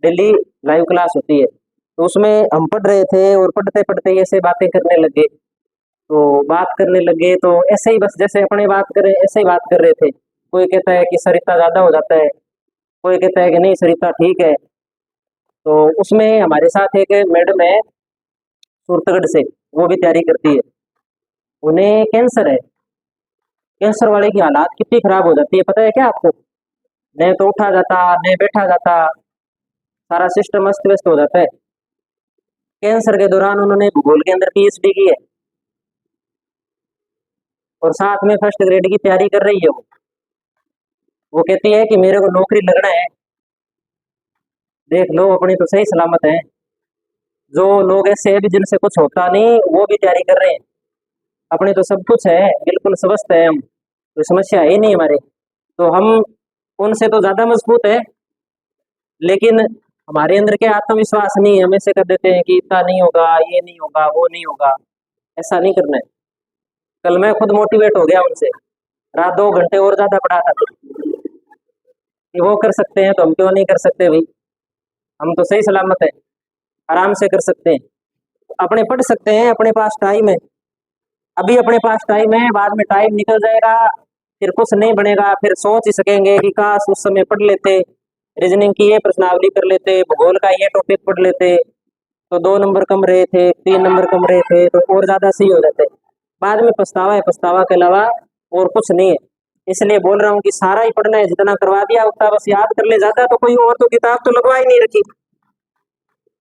Daily live class होती है, तो उसमें हम पढ़ रहे थे और पढ़ते पढ़ते ऐसे बातें करने लगे। तो बात करने लगे तो ऐसे ही बस जैसे अपने बात करें ऐसे ही बात कर रहे थे। कोई कहता है कि सरिता ज्यादा हो जाता है, कोई कहता है कि नहीं सरिता ठीक है। तो उसमें हमारे साथ एक मैडम है सूरतगढ़ से, वो भी तैयारी करती है। उन्हें कैंसर है। कैंसर वाले की हालात कितनी खराब हो जाती है पता है क्या आपको? नहीं तो उठा जाता, नहीं बैठा जाता, सारा सिस्टम अस्त व्यस्त हो जाता है। कैंसर के दौरान उन्होंने भूगोल के अंदर पीएचडी की है और साथ में फर्स्ट ग्रेड की तैयारी कर रही है वो कहती है कि मेरे को नौकरी लगना है। देख लो अपनी तो सही सलामत है। जो लोग ऐसे हैं भी जिनसे कुछ होता नहीं वो भी तैयारी कर रहे हैं। अपने तो सब कुछ है, बिल्कुल स्वस्थ है हम, कोई समस्या है ही नहीं हमारे। तो हम उनसे तो ज्यादा मजबूत है, लेकिन हमारे अंदर के आत्मविश्वास नहीं है। हम ऐसे कर देते हैं कि इतना नहीं होगा, ये नहीं होगा, वो नहीं होगा। ऐसा नहीं करना है। कल मैं खुद मोटिवेट हो गया उनसे, रात 2 घंटे और ज्यादा पढ़ा था कि वो कर सकते हैं तो हम क्यों नहीं कर सकते भाई। हम तो सही सलामत है, आराम से कर सकते हैं। अपने पढ़ सकते हैं, अपने पास टाइम है। अभी अपने पास टाइम है, बाद में टाइम निकल जाएगा, फिर कुछ नहीं बनेगा। फिर सोच ही सकेंगे कि काश उस समय पढ़ लेते, रीजनिंग की ये प्रश्नावली कर लेते, भूगोल का ये टॉपिक पढ़ लेते, तो 2 नंबर कम रहे थे, 3 नंबर कम रहे थे, तो और ज्यादा सही हो जाते। बाद में पछतावा है, पछतावा के अलावा और कुछ नहीं है। इसलिए बोल रहा हूँ कि सारा ही पढ़ना है, जितना करवा दिया उतना बस याद कर ले। ज्यादा तो कोई और तो किताब तो लगवा ही नहीं रखी,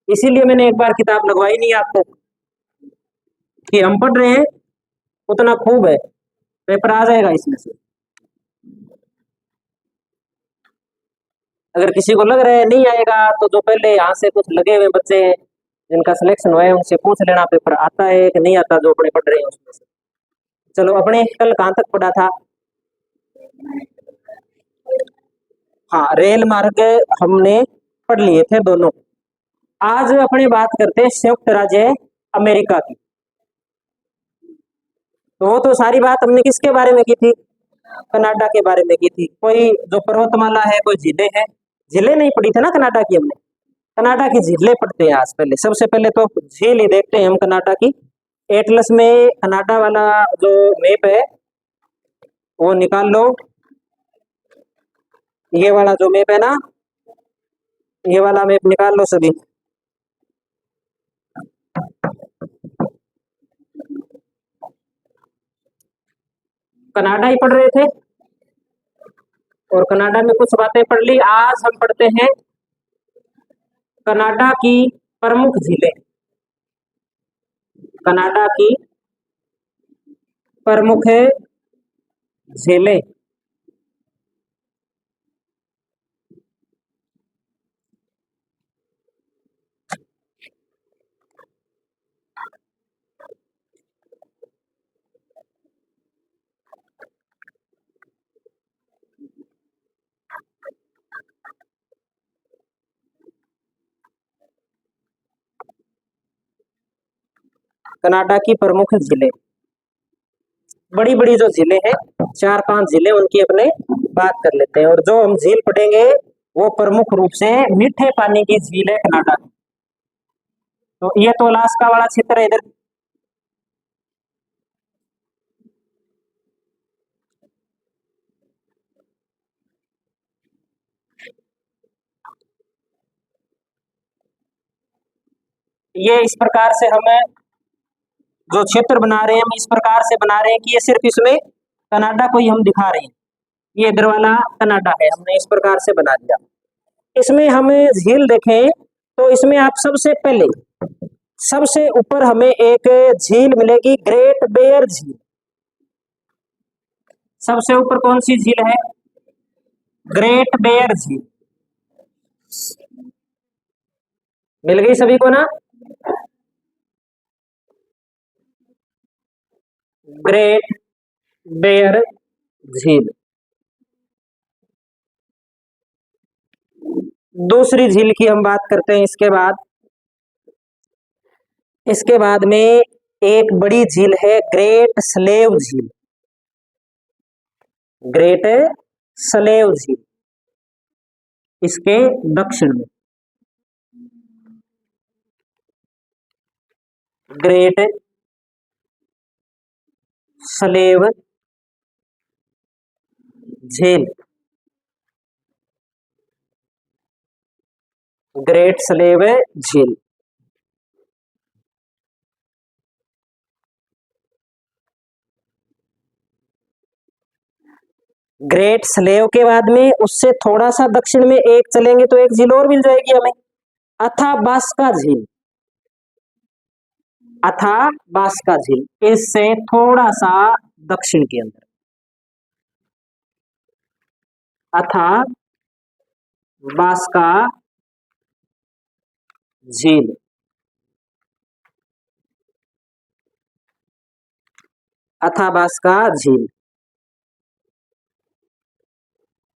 इसीलिए मैंने एक बार किताब लगवाई नहीं आपको कि हम पढ़ रहे हैं उतना खूब है, पेपर आ जाएगा इसमें से। अगर किसी को लग रहा है नहीं आएगा तो जो पहले यहाँ से कुछ लगे हुए बच्चे हैं जिनका सिलेक्शन हुआ है उनसे पूछ लेना पेपर आता है कि नहीं आता, जो अपने पढ़ रहे हैं उसमें से। चलो अपने कल कहाँ तक पढ़ा था? हाँ, रेल मार्ग हमने पढ़ लिए थे दोनों। आज अपने बात करते हैं संयुक्त राज्य अमेरिका की। तो वो तो सारी बात हमने किसके बारे में की थी? कनाडा के बारे में की थी। कोई जो पर्वतमाला है, कोई झीलें हैं। झीलें नहीं पढ़ी थी ना कनाडा की हमने। कनाडा की झीलें पढ़ते हैं आज। पहले सबसे पहले तो झील ही देखते हैं हम कनाडा की। एटलस में कनाडा वाला जो मैप है वो निकाल लो। ये वाला जो मैप है ना, ये वाला मैप निकाल लो सभी। कनाडा ही पढ़ रहे थे और कनाडा में कुछ बातें पढ़ ली। आज हम पढ़ते हैं कनाडा की प्रमुख झीलें। कनाडा की प्रमुख झीलें। कनाडा की प्रमुख झीलें, बड़ी बड़ी जो झीलें हैं, 4-5 झीलें, उनकी अपने बात कर लेते हैं। और जो हम झील पढ़ेंगे वो प्रमुख रूप से मीठे पानी की झील है कनाडा की। तो ये तो अलास्का वाला क्षेत्र है इधर। ये इस प्रकार से हमें जो क्षेत्र बना रहे हैं, हम इस प्रकार से बना रहे हैं कि ये सिर्फ इसमें कनाडा को ही हम दिखा रहे हैं। ये इधर वाला कनाडा है, हमने इस प्रकार से बना दिया। इसमें हमें झील देखें तो इसमें आप सबसे पहले सबसे ऊपर हमें एक झील मिलेगी, ग्रेट बेयर झील। सबसे ऊपर कौन सी झील है? ग्रेट बेयर झील। मिल गई सभी को ना? ग्रेट बेयर झील। दूसरी झील की हम बात करते हैं। इसके बाद में एक बड़ी झील है, ग्रेट स्लेव झील। ग्रेट स्लेव झील इसके दक्षिण में। ग्रेट स्लेव झील, ग्रेट स्लेव झील। ग्रेट स्लेव के बाद में उससे थोड़ा सा दक्षिण में एक चलेंगे तो एक झील और मिल जाएगी हमें, अथाबास्का झील। अथाबास्का झील इससे थोड़ा सा दक्षिण के अंदर, अथाबास्का झील। अथाबास्का झील।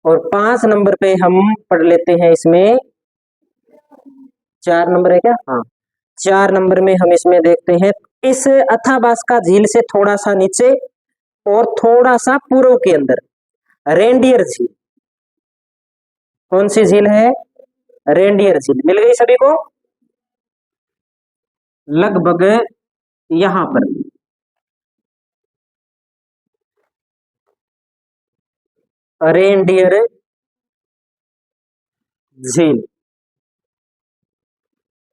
और 5 नंबर पे हम पढ़ लेते हैं इसमें, 4 नंबर है क्या, हाँ 4 नंबर में हम इसमें देखते हैं इस अथाबास्का झील से थोड़ा सा नीचे और थोड़ा सा पूर्व के अंदर रेंडियर झील। कौन सी झील है, रेंडियर झील। मिल गई सभी को, लगभग यहां पर रेंडियर झील।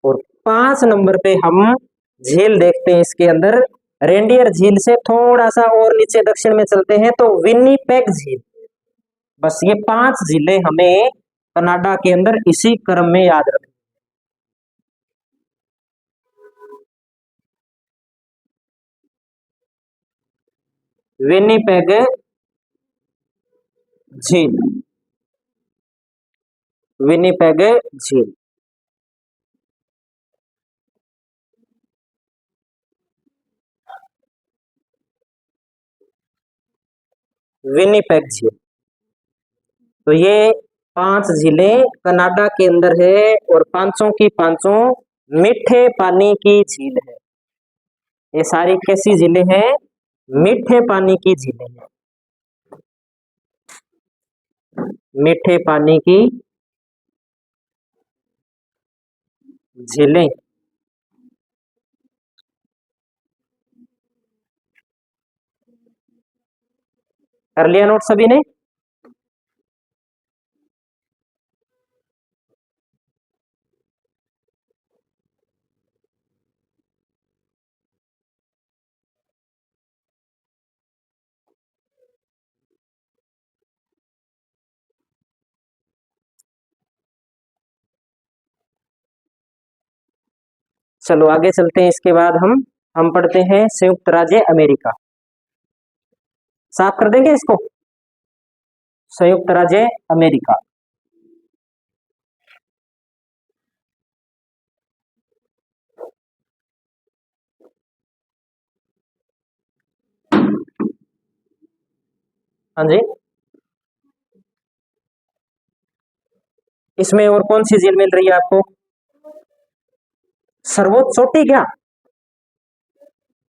और 5 नंबर पे हम झील देखते हैं इसके अंदर, रेंडियर झील से थोड़ा सा और नीचे दक्षिण में चलते हैं तो विन्नीपेग झील। बस ये 5 झीलें हमें कनाडा के अंदर इसी क्रम में याद रखनी। विन्नीपेग झील, विन्नीपेग झील। विन्नीपेग झील। तो ये 5 झीलें कनाडा के अंदर है और पांचों की पांचों मीठे पानी की झील है। ये सारी कैसी झीलें हैं, मीठे पानी की झीलें हैं, मीठे पानी की झीलें। कर लिया नोट सभी ने। चलो आगे चलते हैं। इसके बाद हम पढ़ते हैं संयुक्त राज्य अमेरिका। साफ कर देंगे इसको, संयुक्त राज्य अमेरिका। हाँ जी, इसमें और कौन सी झील मिल रही है आपको, सर्वोच्च चोटी क्या,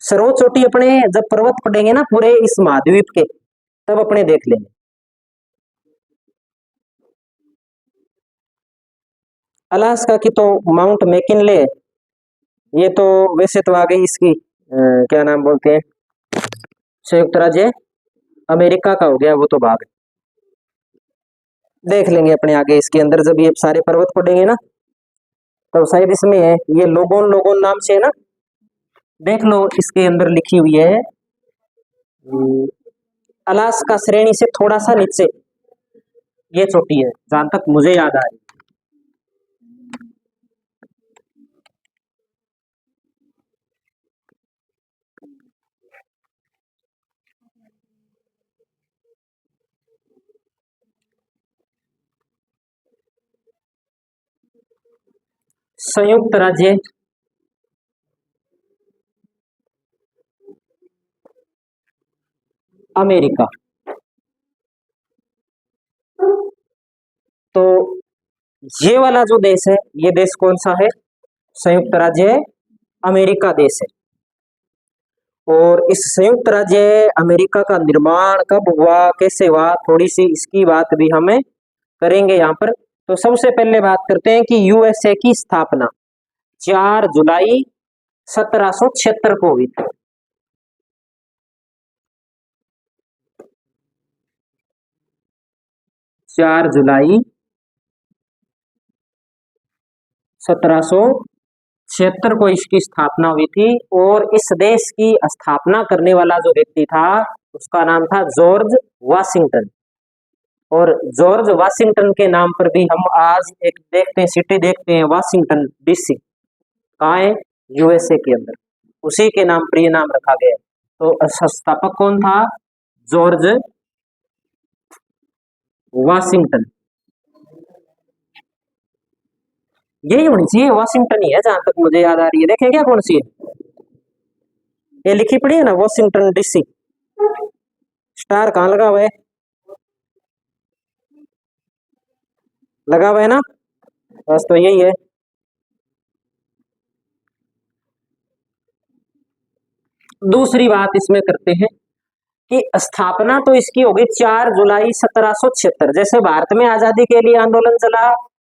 सर्वोच्च चोटी अपने जब पर्वत पड़ेंगे ना पूरे इस महाद्वीप के, तब अपने देख लेंगे। अलास्का की तो माउंट मैकिनले, ये तो वैसे तो आ गई इसकी क्या नाम बोलते हैं, संयुक्त राज्य अमेरिका का हो गया वो तो भाग। देख लेंगे अपने आगे इसके अंदर जब ये सारे पर्वत पड़ेंगे ना, तो शायद इसमें है ये लोगोन, लोगोन नाम से है ना, देख लो इसके अंदर लिखी हुई है अलास्का श्रेणी से थोड़ा सा नीचे ये चोटी है, जहां तक मुझे याद आ रही। संयुक्त राज्य अमेरिका। तो ये वाला जो देश है, ये देश कौन सा है, संयुक्त राज्य अमेरिका देश है। और इस संयुक्त राज्य अमेरिका का निर्माण कब हुआ, कैसे हुआ, थोड़ी सी इसकी बात भी हमें करेंगे यहाँ पर। तो सबसे पहले बात करते हैं कि यूएसए की स्थापना 4 जुलाई 1776 को हुई थी। 4 जुलाई 1776 को इसकी स्थापना हुई थी। और इस देश की स्थापना करने वाला जो व्यक्ति था उसका नाम था जॉर्ज वाशिंगटन। और जॉर्ज वाशिंगटन के नाम पर भी हम आज एक देखते हैं, सिटी देखते हैं, वाशिंगटन डीसी। कहाँ है? यूएसए के अंदर। उसी के नाम पर ये नाम रखा गया है। तो संस्थापक कौन था? George Washington. यही होनी चाहिए, वाशिंगटन ही है जहां तक मुझे याद आ रही है। देखें क्या कौन सी है? ये लिखी पड़ी है ना, वाशिंगटन डीसी। स्टार कहाँ लगा हुआ है? लगा हुआ है ना, बस तो यही है। दूसरी बात इसमें करते हैं कि स्थापना तो इसकी होगी 4 जुलाई 1776। जैसे भारत में आजादी के लिए आंदोलन चला,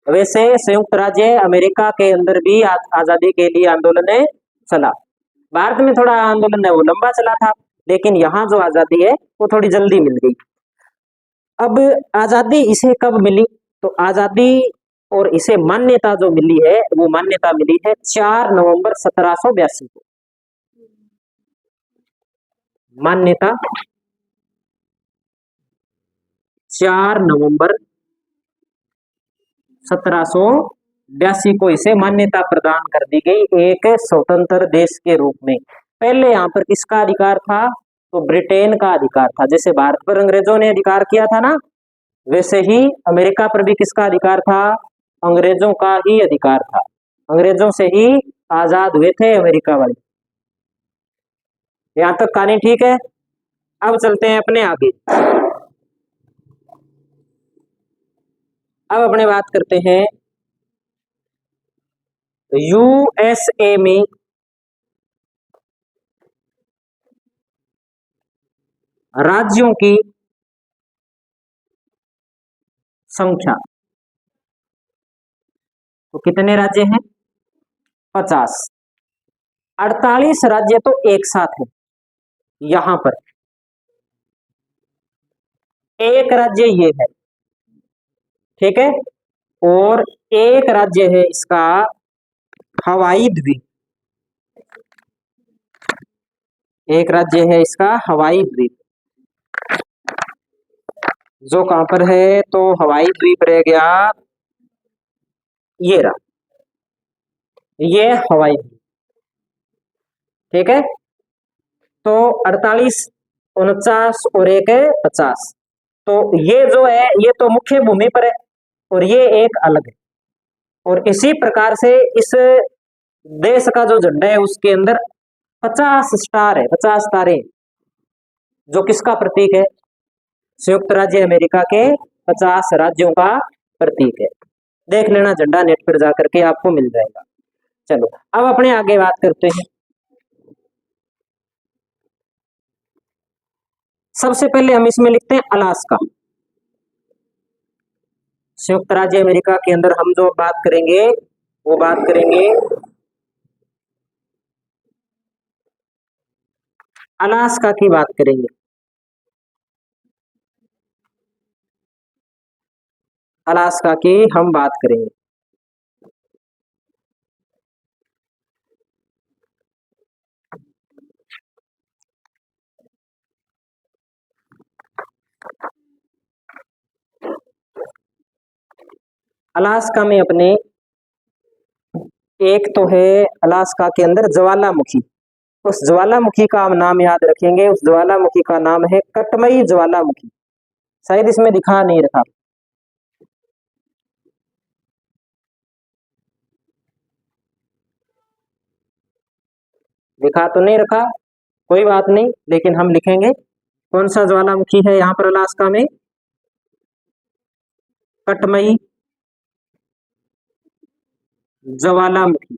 वैसे संयुक्त राज्य अमेरिका के अंदर भी आजादी के लिए आंदोलन चला। भारत में थोड़ा आंदोलन है वो लंबा चला था, लेकिन यहाँ जो आजादी है वो थोड़ी जल्दी मिल गई। अब आजादी इसे कब मिली? तो आजादी और इसे मान्यता जो मिली है वो मान्यता मिली है 4 नवंबर 1782 को। मान्यता 4 नवंबर 1782 को इसे मान्यता प्रदान कर दी गई एक स्वतंत्र देश के रूप में। पहले यहाँ पर किसका अधिकार था? तो ब्रिटेन का अधिकार था। जैसे भारत पर अंग्रेजों ने अधिकार किया था ना, वैसे ही अमेरिका पर भी किसका अधिकार था? अंग्रेजों का ही अधिकार था। अंग्रेजों से ही आजाद हुए थे अमेरिका वाले। यहां तक कहानी ठीक है। अब चलते हैं अपने आगे। अब अपने बात करते हैं यूएसए में राज्यों की संख्या। तो कितने राज्य हैं? 50। 48 राज्य तो एक साथ है। यहां पर एक राज्य ये है, ठीक है, और एक राज्य है इसका हवाई द्वीप। एक राज्य है इसका हवाई द्वीप, जो कहां पर है? तो हवाई द्वीप रह गया ये रहा, ये हवाई द्वीप, ठीक है। तो 48, 49 और एक है 50। तो ये जो है ये तो मुख्य भूमि पर है और ये एक अलग है। और इसी प्रकार से इस देश का जो झंडा है उसके अंदर 50 स्टार है, 50 तारे, जो किसका प्रतीक है? संयुक्त राज्य अमेरिका के 50 राज्यों का प्रतीक है। देख लेना झंडा, नेट पर जाकर के आपको मिल जाएगा। चलो अब अपने आगे बात करते हैं। सबसे पहले हम इसमें लिखते हैं अलास्का। संयुक्त राज्य अमेरिका के अंदर हम जो बात करेंगे वो बात करेंगे अलास्का की बात करेंगे। अलास्का की हम बात करेंगे। अलास्का में अपने एक तो है अलास्का के अंदर ज्वालामुखी। उस ज्वालामुखी का हम नाम याद रखेंगे। उस ज्वालामुखी का नाम है कटमई ज्वालामुखी। शायद इसमें दिखा नहीं रखा, दिखा तो नहीं रखा, कोई बात नहीं, लेकिन हम लिखेंगे। कौन सा ज्वालामुखी है यहाँ पर अलास्का में? कटमई ज्वालामुखी।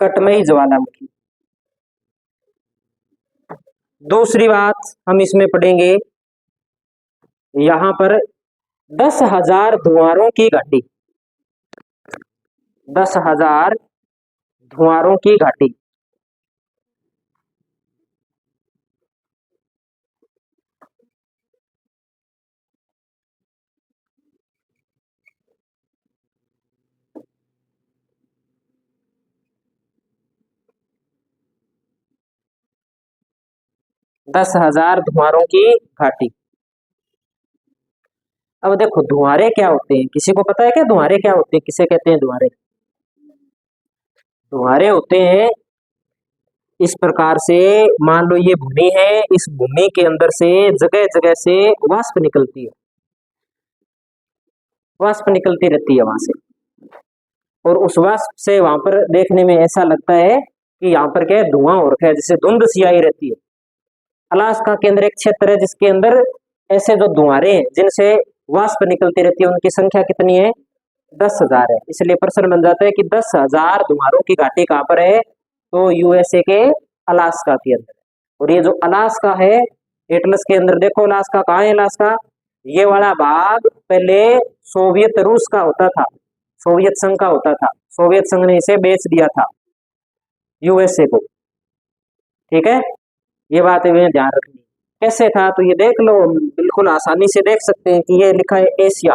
कटमई ज्वालामुखी। दूसरी बात हम इसमें पढ़ेंगे, यहाँ पर 10,000 धुआरों की घाटी, 10,000 धुआरों की घाटी। 10,000 धुआरों की घाटी। अब देखो धुआरे क्या होते हैं, किसी को पता है क्या धुआरे क्या होते हैं, किसे कहते हैं धुआरे? धुआरे होते हैं इस प्रकार से, मान लो ये भूमि है, इस भूमि के अंदर से जगह जगह से वाष्प निकलती है, वाष्प निकलती रहती है वहां से, और उस वाष्प से वहां पर देखने में ऐसा लगता है कि यहाँ पर क्या है, धुआं हो रखा है, जैसे धुंध सी आई रहती है। अलास्का के अंदर एक क्षेत्र है जिसके अंदर ऐसे जो धुआरे हैं जिनसे वाष्प निकलती रहती है, उनकी संख्या कितनी है? 10,000 है। इसलिए प्रश्न बन जाता है कि 10,000 धुआरों की घाटी कहाँ पर है? तो यूएसए के अलास्का के अंदर। और ये जो अलास्का है, एटलस के अंदर देखो अलास्का कहाँ है? अलास्का ये वाला भाग पहले सोवियत रूस का होता था, सोवियत संघ का होता था, सोवियत संघ ने इसे बेच दिया था यूएसए को। ठीक है, ये बात हमें ध्यान रखनी। कैसे था तो ये देख लो, बिल्कुल आसानी से देख सकते हैं कि ये लिखा है एशिया,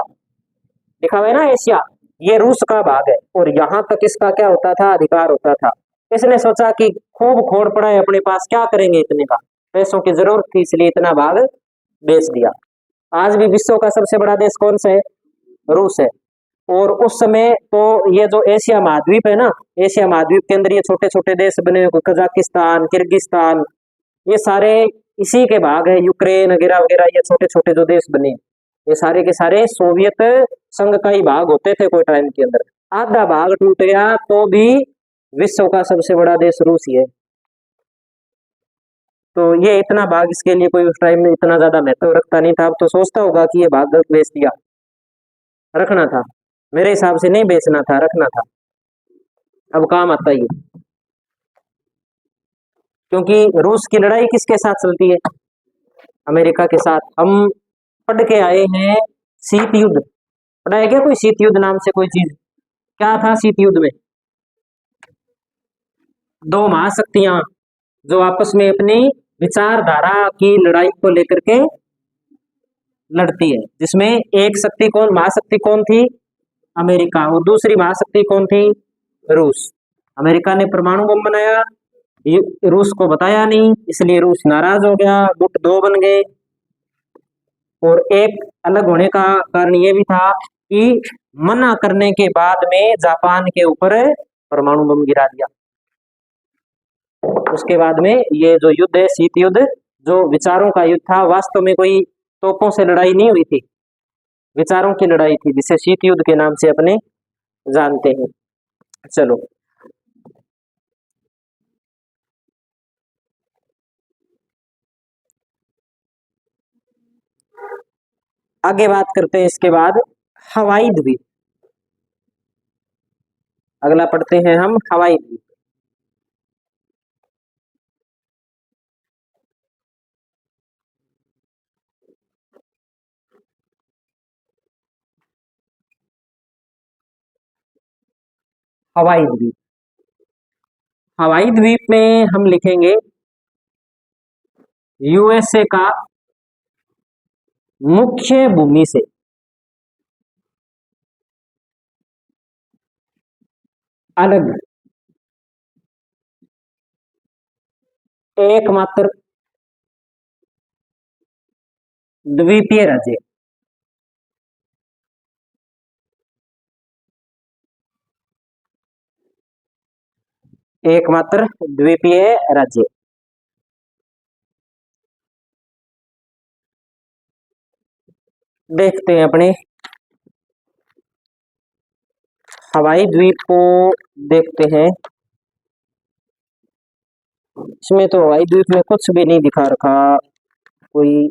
लिखा हुआ है ना एशिया, ये रूस का भाग है, और यहाँ तक इसका क्या होता था? अधिकार होता था। इसने सोचा कि खूब खोड़ पड़ा है अपने पास, क्या करेंगे इतने का, पैसों की जरूरत थी, इसलिए इतना भाग बेच दिया। आज भी विश्व का सबसे बड़ा देश कौन सा है? रूस है। और उस समय तो ये जो एशिया महाद्वीप है ना, एशिया महाद्वीप के अंदर ये छोटे छोटे देश बने हुए, कजाकिस्तान, किर्गिस्तान, ये सारे इसी के भाग है, यूक्रेन वगैरह वगैरह, ये छोटे छोटे जो देश बने, ये सारे के सारे सोवियत संघ का ही भाग होते थे कोई टाइम के अंदर। आधा भाग टूट गया तो भी विश्व का सबसे बड़ा देश रूस ही है। तो ये इतना भाग इसके लिए कोई उस टाइम में इतना ज्यादा महत्व रखता नहीं था। अब तो सोचता होगा कि ये भाग गलत बेच दिया, रखना था, मेरे हिसाब से नहीं बेचना था, रखना था, अब काम आता ही है। क्योंकि रूस की लड़ाई किसके साथ चलती है? अमेरिका के साथ। हम पढ़ के आए हैं शीत युद्ध, पढ़ा है क्या कोई शीत युद्ध नाम से कोई चीज? क्या था शीत युद्ध में? दो महाशक्तियां जो आपस में अपनी विचारधारा की लड़ाई को लेकर के लड़ती है, जिसमें एक शक्ति कौन, महाशक्ति कौन थी? अमेरिका, और दूसरी महाशक्ति कौन थी? रूस। अमेरिका ने परमाणु बम बनाया, रूस को बताया नहीं, इसलिए रूस नाराज हो गया, गुट दो बन गए। और एक अलग होने का कारण ये भी था कि मना करने के बाद में जापान के ऊपर परमाणु बम गिरा दिया। उसके बाद में ये जो युद्ध है शीत युद्ध, जो विचारों का युद्ध था, वास्तव में कोई तोपों से लड़ाई नहीं हुई थी, विचारों की लड़ाई थी, जिसे शीत युद्ध के नाम से अपने जानते हैं। चलो आगे बात करते हैं इसके बाद हवाई द्वीप। अगला पढ़ते हैं हम हवाई द्वीप। हवाई द्वीप, हवाई द्वीप में हम लिखेंगे यूएसए का मुख्य भूमि से अलग एकमात्र द्वीपीय राज्य, एकमात्र द्वीपीय राज्य। देखते हैं अपने हवाई द्वीप को, देखते हैं। इसमें तो हवाई द्वीप में कुछ भी नहीं दिखा रखा, कोई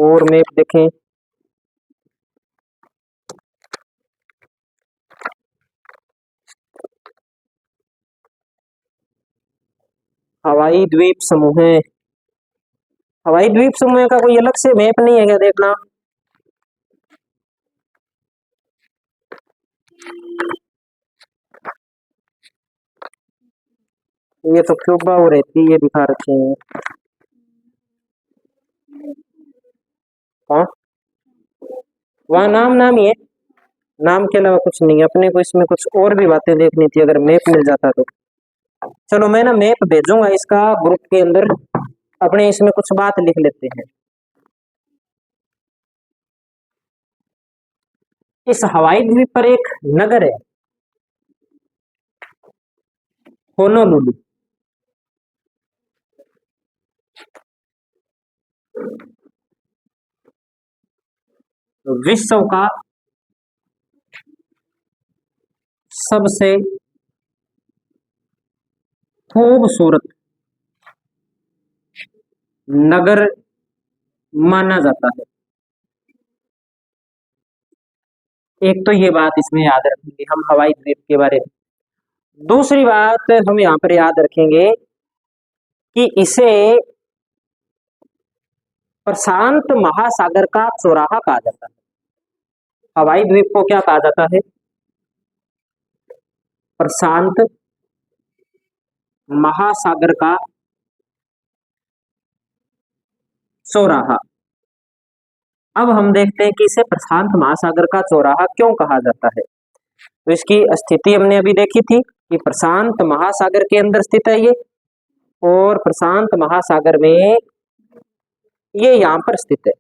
और मैप देखें। हवाई द्वीप समूह है, हवाई द्वीप समूह का कोई अलग से मैप नहीं है क्या? देखना, ये तो क्यूबा वो रहती है, दिखा रखे हैं। हाँ, वहाँ नाम नाम ही है, नाम के अलावा कुछ नहीं है। अपने को इसमें कुछ और भी बातें देखनी थी, अगर मैप मिल जाता तो। चलो मैं ना मैप भेजूंगा इसका ग्रुप के अंदर, अपने इसमें कुछ बात लिख लेते हैं। इस हवाई द्वीप पर एक नगर है, होनोलुलु। विश्व का सबसे खूबसूरत नगर माना जाता है। एक तो ये बात इसमें याद रखेंगे हम हवाई द्वीप के बारे में। दूसरी बात हम यहाँ पर याद रखेंगे कि इसे प्रशांत महासागर का चौराहा कहा जाता है। हवाई द्वीप को क्या कहा जाता है? प्रशांत महासागर का चौराहा। अब हम देखते हैं कि इसे प्रशांत महासागर का चौराहा क्यों कहा जाता है। तो इसकी स्थिति हमने अभी देखी थी कि प्रशांत महासागर के अंदर स्थित है ये, और प्रशांत महासागर में ये यहाँ पर स्थित है।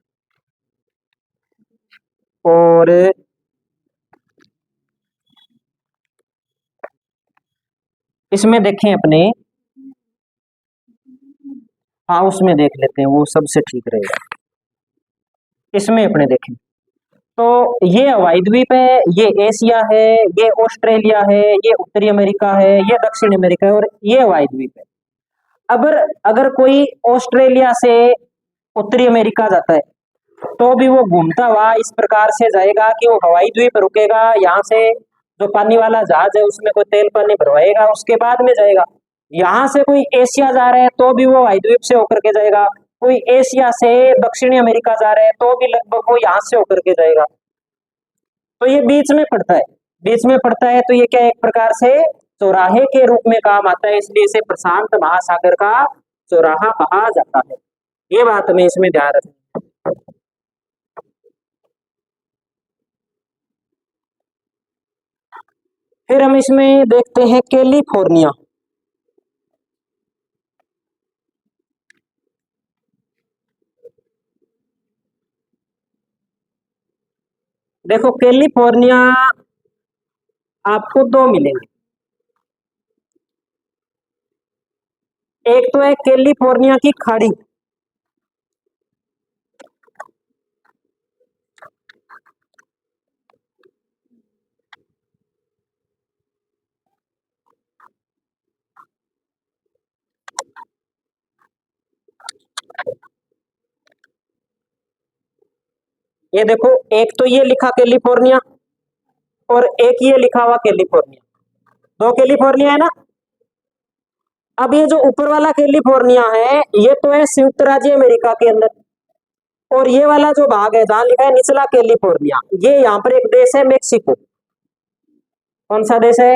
और इसमें देखें अपने, हाँ उसमें देख लेते हैं, वो सबसे ठीक रहेगा। इसमें अपने देखें तो ये हवाई द्वीप है, ये एशिया है, ये ऑस्ट्रेलिया है, ये उत्तरी अमेरिका है, ये दक्षिण अमेरिका है, और ये हवाई द्वीप है। अगर अगर कोई ऑस्ट्रेलिया से उत्तरी अमेरिका जाता है तो भी वो घूमता हुआ इस प्रकार से जाएगा कि वो हवाई द्वीप रुकेगा, यहाँ से जो पानी वाला जहाज है उसमें कोई तेल पानी भरवाएगा, उसके बाद में जाएगा। यहाँ से कोई एशिया जा रहा है तो भी वो हवाई द्वीप से होकर के जाएगा, कोई एशिया से दक्षिणी अमेरिका जा रहा है तो भी लगभग वो यहाँ से होकर के जाएगा। तो ये बीच में पड़ता है, बीच में पड़ता है, तो ये क्या एक प्रकार से चौराहे के रूप में काम आता है, इसलिए इसे प्रशांत महासागर का चौराहा कहा जाता है। ये बात हमें इसमें ध्यान रखनी। फिर हम इसमें देखते हैं कैलिफोर्निया। देखो कैलिफोर्निया आपको दो मिलेंगे। एक तो है कैलिफोर्निया की खाड़ी, ये देखो एक तो ये लिखा कैलिफोर्निया और एक ये लिखा हुआ कैलिफोर्निया, दो कैलिफोर्निया है ना। अब ये जो ऊपर वाला कैलिफोर्निया है ये तो है संयुक्त राज्य अमेरिका के अंदर, और ये वाला जो भाग है जहां लिखा है निचला कैलिफोर्निया, ये यहाँ पर एक देश है मेक्सिको। कौन सा देश है?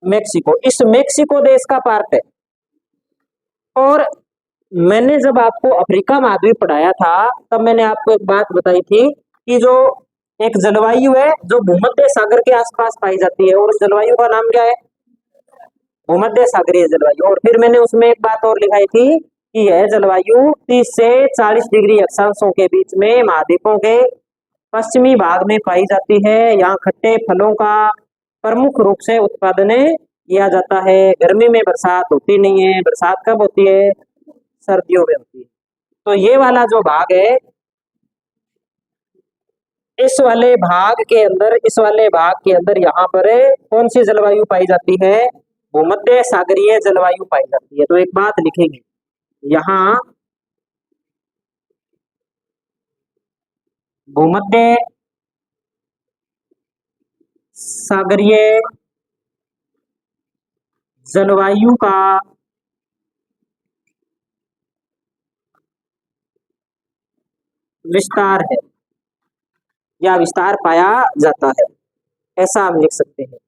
मेक्सिको। इस मेक्सिको देश का पार्ट है। और मैंने जब आपको अफ्रीका महाद्वीप पढ़ाया था तब मैंने आपको एक बात बताई थी कि जो एक जलवायु है जो भूमध्य सागर के आसपास पाई जाती है, और उस जलवायु का नाम क्या है? भूमध्य सागरीय जलवायु। और फिर मैंने उसमें एक बात और लिखाई थी कि यह जलवायु 30 से 40 डिग्री अक्षांशों के बीच में महाद्वीपों के पश्चिमी भाग में पाई जाती है। यहाँ खट्टे फलों का प्रमुख रूप से उत्पादन किया जाता है। गर्मी में बरसात होती नहीं है, बरसात कब होती है? सर्दियों में होती है। तो ये वाला जो भाग है, इस वाले भाग के अंदर, इस वाले भाग के अंदर यहाँ पर कौन सी जलवायु पाई जाती है? भूमध्य सागरीय जलवायु पाई जाती है। तो एक बात लिखेंगे यहाँ, भूमध्य सागरीय जलवायु का विस्तार है या विस्तार पाया जाता है। ऐसा हम लिख सकते हैं।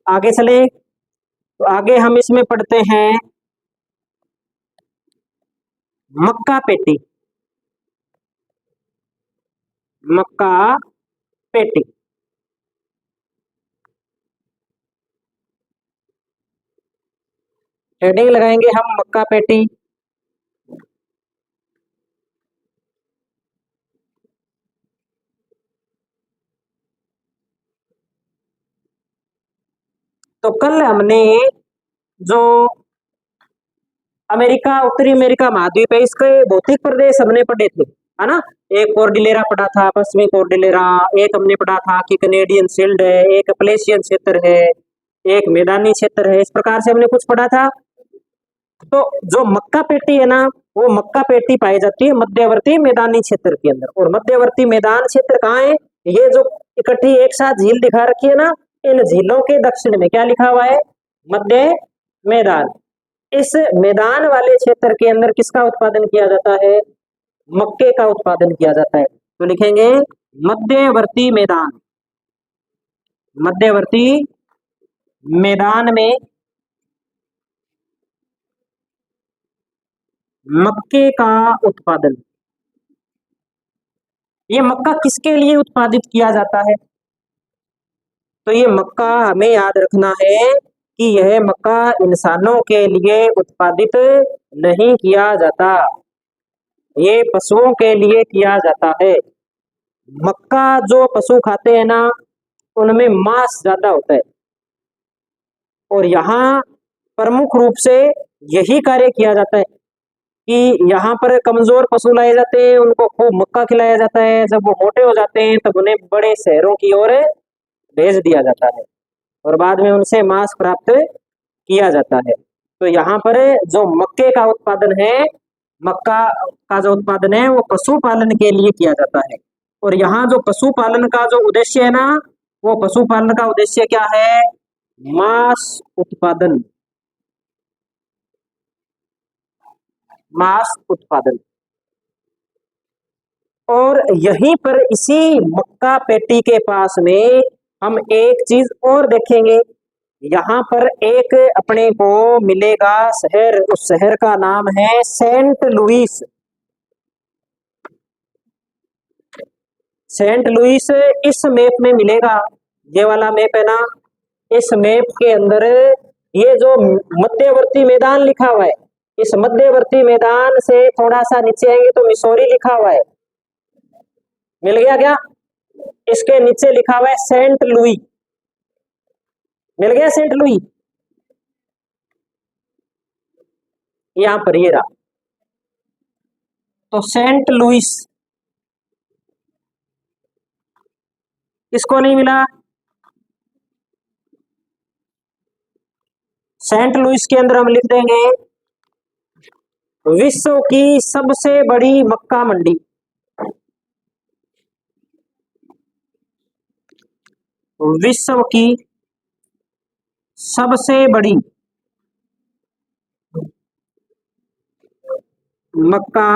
आगे चले तो आगे हम इसमें पढ़ते हैं मक्का पेटी। मक्का पेटी। हेडिंग लगाएंगे हम मक्का पेटी। तो कल हमने जो अमेरिका, उत्तरी अमेरिका महाद्वीप है, इसके भौतिक प्रदेश हमने पढ़े थे, है ना। एक कोर्डिलेरा पढ़ा था, पश्चिमी कोर्डिलेरा। एक हमने पढ़ा था कि कनेडियन शील्ड है, एक अप्लेशियन क्षेत्र है, एक मैदानी क्षेत्र है। इस प्रकार से हमने कुछ पढ़ा था। तो जो मक्का पेटी है ना, वो मक्का पेटी पाई जाती है मध्यवर्ती मैदानी क्षेत्र के अंदर। और मध्यवर्ती मैदान क्षेत्र कहाँ है? ये जो इकट्ठी एक साथ झील दिखा रखी है ना, इन झीलों के दक्षिण में क्या लिखा हुआ है? मध्य मैदान। इस मैदान वाले क्षेत्र के अंदर किसका उत्पादन किया जाता है? मक्के का उत्पादन किया जाता है। तो लिखेंगे मध्यवर्ती मैदान। मध्यवर्ती मैदान में मक्के का उत्पादन। ये मक्का किसके लिए उत्पादित किया जाता है? तो ये मक्का हमें याद रखना है कि यह मक्का इंसानों के लिए उत्पादित नहीं किया जाता, ये पशुओं के लिए किया जाता है। मक्का जो पशु खाते हैं ना, उनमें मांस ज्यादा होता है। और यहाँ प्रमुख रूप से यही कार्य किया जाता है कि यहाँ पर कमजोर पशु लाए जाते हैं, उनको खूब मक्का खिलाया जाता है। जब वो मोटे हो जाते हैं तब उन्हें बड़े शहरों की ओर भेज दिया जाता है और बाद में उनसे मांस प्राप्त किया जाता है। तो यहाँ पर जो मक्के का उत्पादन है, मक्का का जो उत्पादन है वो पशुपालन के लिए किया जाता है। और यहाँ जो पशुपालन का जो उद्देश्य है ना, वो पशुपालन का उद्देश्य क्या है? मांस उत्पादन। मांस उत्पादन। और यहीं पर इसी मक्का पेटी के पास में हम एक चीज और देखेंगे। यहाँ पर एक अपने को मिलेगा शहर, उस शहर का नाम है सेंट लुइस। सेंट लुइस इस मैप में मिलेगा, ये वाला मैप है ना। इस मैप के अंदर ये जो मध्यवर्ती मैदान लिखा हुआ है, इस मध्यवर्ती मैदान से थोड़ा सा नीचे आएंगे तो मिसौरी लिखा हुआ है। मिल गया क्या? इसके नीचे लिखा हुआ है सेंट लुई। मिल गया सेंट लुई? यहां पर ये रहा। तो सेंट लुइस किसको नहीं मिला? सेंट लुइस के अंदर हम लिख देंगे विश्व की सबसे बड़ी मक्का मंडी। विश्व की सबसे बड़ी मक्का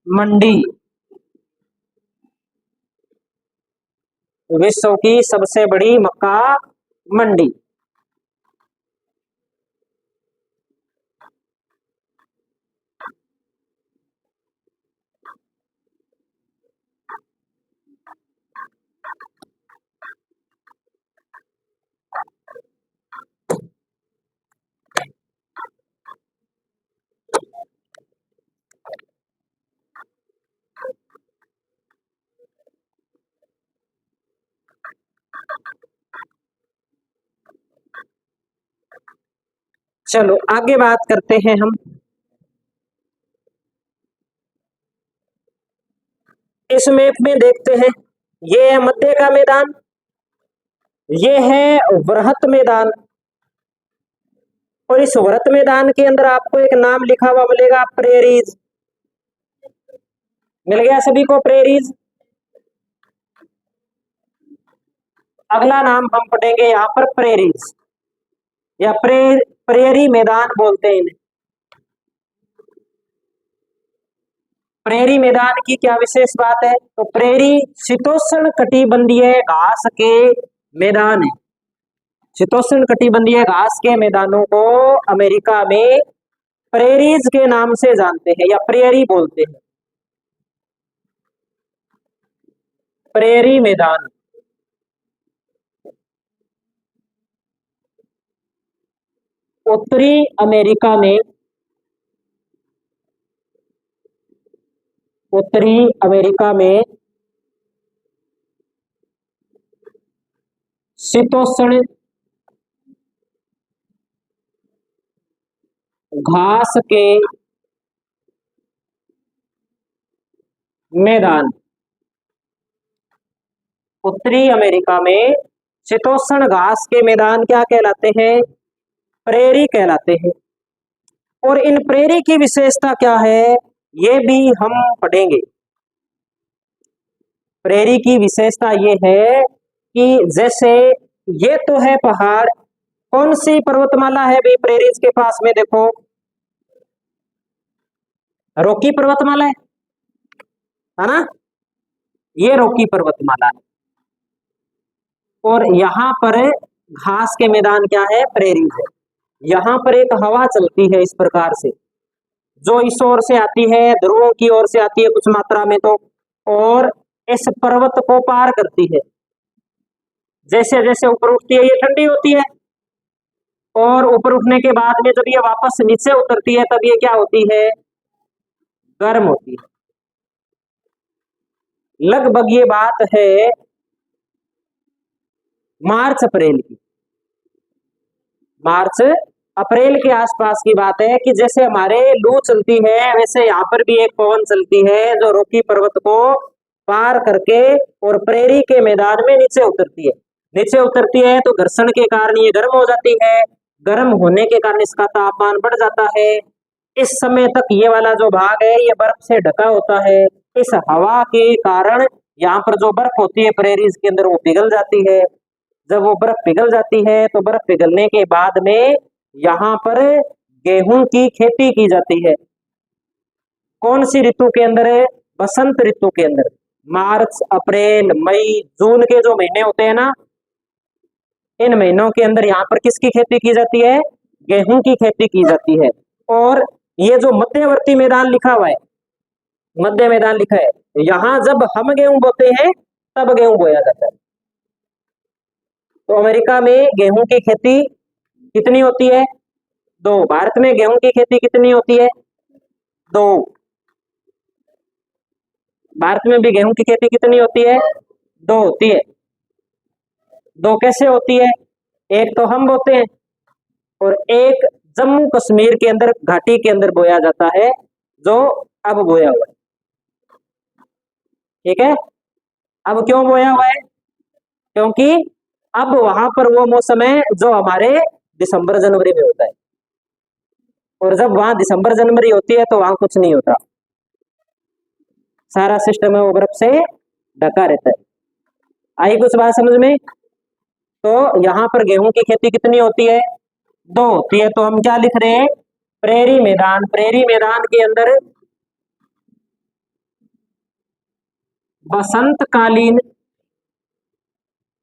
मंडी। विश्व की सबसे बड़ी मक्का मंडी। चलो आगे बात करते हैं हम। इस मैप में देखते हैं, ये है मध्य का मैदान, ये है वृहत मैदान, और इस वृहत मैदान के अंदर आपको एक नाम लिखा हुआ मिलेगा, प्रेरीज। मिल गया सभी को प्रेरीज। अगला नाम हम पढ़ेंगे यहाँ पर प्रेरीज, या प्रेरी मैदान बोलते हैं इन्हें। प्रेरी मैदान की क्या विशेष बात है? तो प्रेरी शीतोष्ण कटिबंधीय घास के मैदान है। शीतोष्ण कटिबंधीय घास के मैदानों को अमेरिका में प्रेरीज के नाम से जानते हैं, या प्रेरी बोलते हैं। प्रेरी मैदान। उत्तरी अमेरिका में, उत्तरी अमेरिका में शीतोष्ण घास के मैदान, उत्तरी अमेरिका में शीतोष्ण घास के मैदान क्या कहलाते हैं? प्रेरी कहलाते हैं। और इन प्रेरी की विशेषता क्या है, ये भी हम पढ़ेंगे। प्रेरी की विशेषता ये है कि जैसे ये तो है पहाड़, कौन सी पर्वतमाला है भाई प्रेरीज के पास में? देखो, रॉकी पर्वतमाला है ना, ये रॉकी पर्वतमाला है। और यहाँ पर घास के मैदान क्या है? प्रेरीज है। यहाँ पर एक हवा चलती है इस प्रकार से, जो इस ओर से आती है, ध्रुवों की ओर से आती है कुछ मात्रा में, तो और इस पर्वत को पार करती है। जैसे जैसे ऊपर उठती है ये ठंडी होती है, और ऊपर उठने के बाद में जब ये वापस नीचे उतरती है तब ये क्या होती है? गर्म होती है। लगभग ये बात है मार्च अप्रैल की, मार्च अप्रैल के आसपास की बात है कि जैसे हमारे लू चलती है, वैसे यहाँ पर भी एक पवन चलती है जो रॉकी पर्वत को पार करके और प्रेरी के मैदान में नीचे उतरती है। नीचे उतरती है तो घर्षण के कारण ये गर्म हो जाती है, गर्म होने के कारण इसका तापमान बढ़ जाता है। इस समय तक ये वाला जो भाग है ये बर्फ से ढका होता है। इस हवा के कारण यहाँ पर जो बर्फ होती है प्रेरीज के अंदर वो पिघल जाती है। जब वो बर्फ पिघल जाती है तो बर्फ पिघलने के बाद में यहाँ पर गेहूं की खेती की जाती है। कौन सी ऋतु के अंदर है? बसंत ऋतु के अंदर। मार्च अप्रैल मई जून के जो महीने होते हैं ना, इन महीनों के अंदर यहाँ पर किसकी खेती की जाती है? गेहूं की खेती की जाती है। और ये जो मध्यवर्ती मैदान लिखा हुआ है, मध्य मैदान लिखा है, यहाँ जब हम गेहूं बोते हैं तब गेहूं बोया जाता है। तो अमेरिका में गेहूं की खेती कितनी होती है? 2। भारत में गेहूं की खेती कितनी होती है? 2। भारत में भी गेहूं की खेती कितनी होती है? 2 होती है। 2 कैसे होती है? एक तो हम बोते हैं, और एक जम्मू कश्मीर के अंदर घाटी के अंदर बोया जाता है, जो अब बोया हुआ है। ठीक है, अब क्यों बोया हुआ है? क्योंकि अब वहां पर वो मौसम है जो हमारे दिसंबर जनवरी में होता है, और जब वहां दिसंबर जनवरी होती है तो वहां कुछ नहीं होता, सारा सिस्टम है वो बर्फ से ढका रहता है। आई कुछ बात समझ में? तो यहाँ पर गेहूं की खेती कितनी होती है? 2 होती है। तो हम क्या लिख रहे हैं? प्रेरी मैदान। प्रेरी मैदान के अंदर बसंतकालीन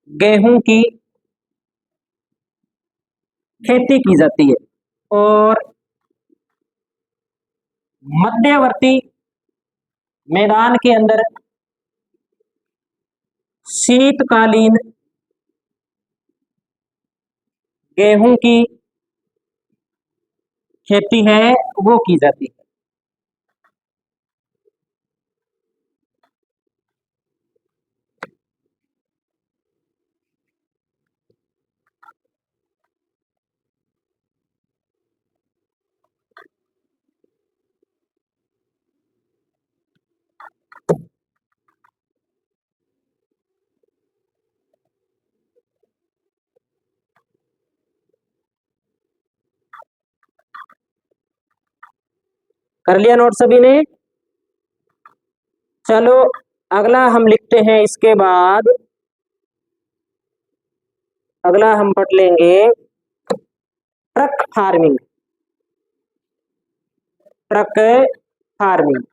गेहूं की खेती की जाती है, और मध्यवर्ती मैदान के अंदर शीतकालीन गेहूं की खेती है वो की जाती है। कर लिया नोट सभी ने? चलो अगला हम लिखते हैं, इसके बाद अगला हम पढ़ लेंगे truck farming. Truck farming.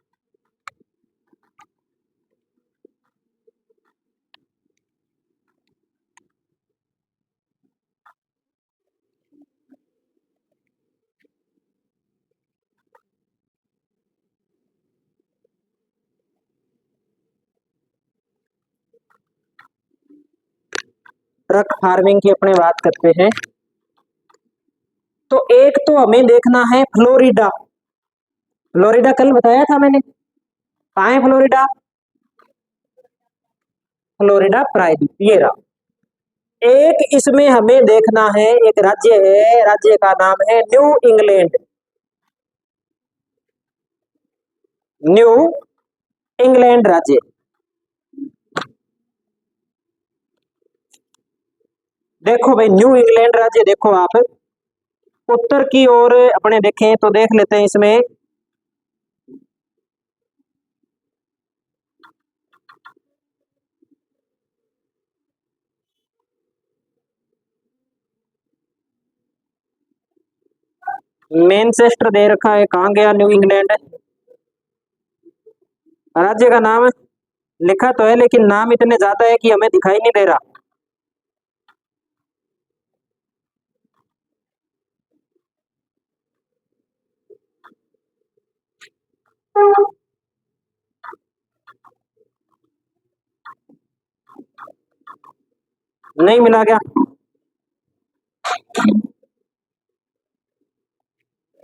Truck farming की अपने बात करते हैं। तो एक तो हमें देखना है फ्लोरिडा। फ्लोरिडा कल बताया था मैंने, कहाँ है फ्लोरिडा? फ्लोरिडा प्रायद्वीप, ये रहा। एक इसमें हमें देखना है, एक राज्य है, राज्य का नाम है न्यू इंग्लैंड। न्यू इंग्लैंड राज्य। देखो भाई, न्यू इंग्लैंड राज्य देखो आप, उत्तर की ओर अपने देखें तो देख लेते हैं इसमें मैनचेस्टर दे रखा है। कहाँ गया न्यू इंग्लैंड? राज्य का नाम लिखा तो है, लेकिन नाम इतने ज्यादा है कि हमें दिखाई नहीं दे रहा। नहीं मिला क्या?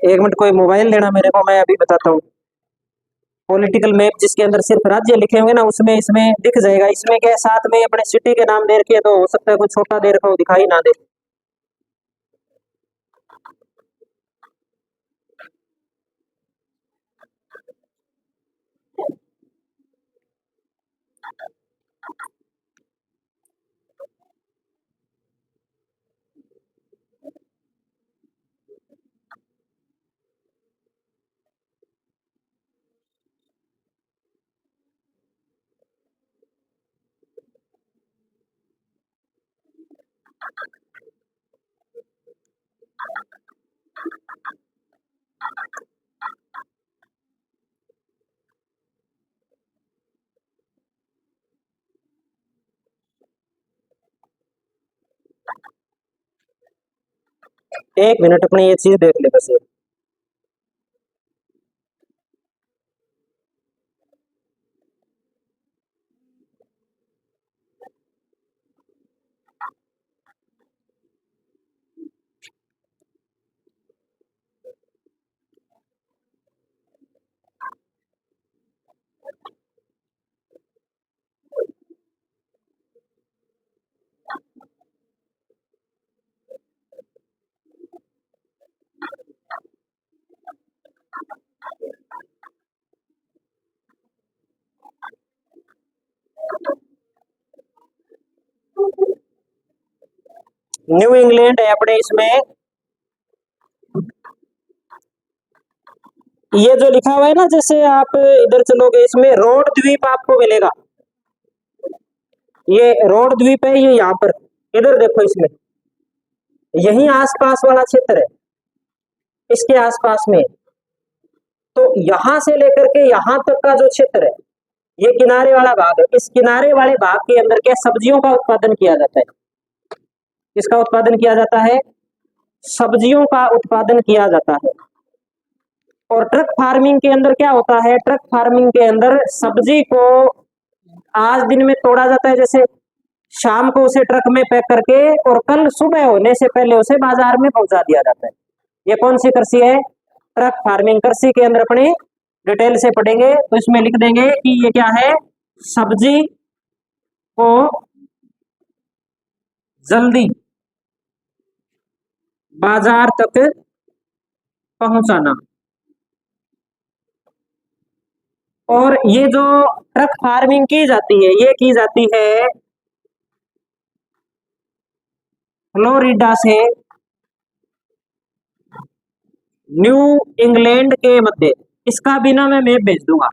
एक मिनट, कोई मोबाइल देना मेरे को, मैं अभी बताता हूँ। पॉलिटिकल मैप जिसके अंदर सिर्फ राज्य लिखे होंगे ना, उसमें इसमें दिख जाएगा। इसमें क्या है, साथ में अपने सिटी के नाम दे रखे, तो हो सकता है कुछ छोटा दे रखा हो, दिखाई ना दे। एक मिनट, अपनी ये चीज देख ले बस। न्यू इंग्लैंड है अपने इसमें, ये जो लिखा हुआ है ना, जैसे आप इधर चलोगे इसमें रोड द्वीप आपको मिलेगा। ये रोड द्वीप है, ये यहाँ पर, इधर देखो इसमें, यही आसपास वाला क्षेत्र है, इसके आसपास में। तो यहां से लेकर के यहां तक का जो क्षेत्र है, ये किनारे वाला भाग है। इस किनारे वाले भाग के अंदर क्या सब्जियों का उत्पादन किया जाता है? किसका उत्पादन किया जाता है? सब्जियों का उत्पादन किया जाता है। और ट्रक फार्मिंग के अंदर क्या होता है? ट्रक फार्मिंग के अंदर सब्जी को आज दिन में तोड़ा जाता है, जैसे शाम को उसे ट्रक में पैक करके, और कल सुबह होने से पहले उसे बाजार में पहुंचा दिया जाता है। ये कौन सी कृषि है? Truck farming. कृषि के अंदर अपने डिटेल से पढ़ेंगे तो इसमें लिख देंगे कि ये क्या है, सब्जी को जल्दी बाजार तक पहुंचाना। और ये जो ट्रक फार्मिंग की जाती है, ये की जाती है फ्लोरिडा से न्यू इंग्लैंड के मध्य। इसका भी ना मैं मैप भेज दूंगा।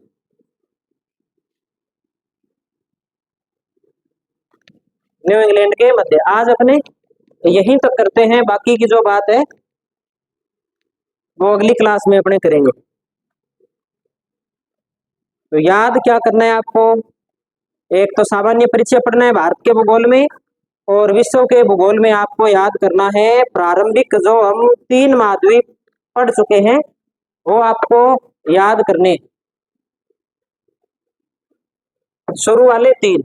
न्यू इंग्लैंड के मध्य। आज अपने यहीं तक करते हैं, बाकी की जो बात है वो अगली क्लास में अपने करेंगे। तो याद क्या करना है आपको, एक तो सामान्य परिचय पढ़ना है भारत के भूगोल में, और विश्व के भूगोल में आपको याद करना है प्रारंभिक जो हम 3 महाद्वीप पढ़ चुके हैं वो आपको याद करने, शुरू वाले 3।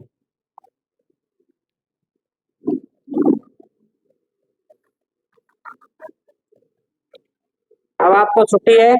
अब आपको छुट्टी है।